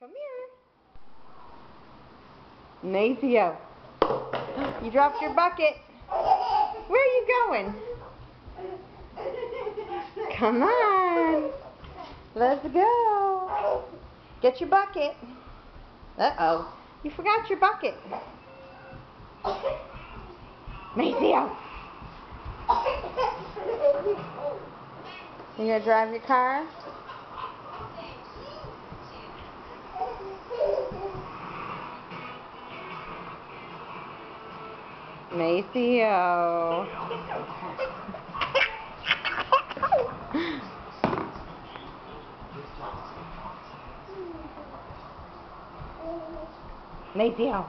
Come here. Maceo. You dropped your bucket. Where are you going? Come on. Let's go. Get your bucket. Uh-oh. You forgot your bucket. Maceo. You gonna drive your car? Maceo. Maceo.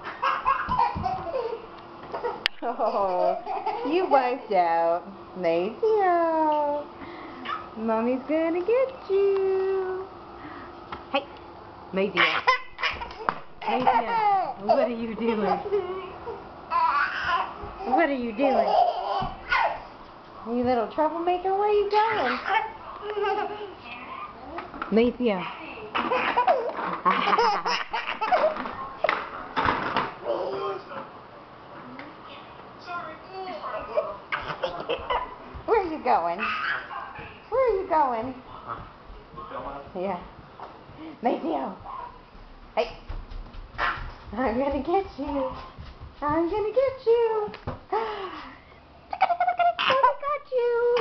Oh, you wiped out. Maceo. Mommy's gonna get you. Hey, Maceo. Maceo, what are you doing? What are you doing? You little troublemaker, where are you going? Maceo. Where are you going? Where are you going? Yeah. Maceo. Hey. I'm gonna get you. I'm gonna get you. I got you.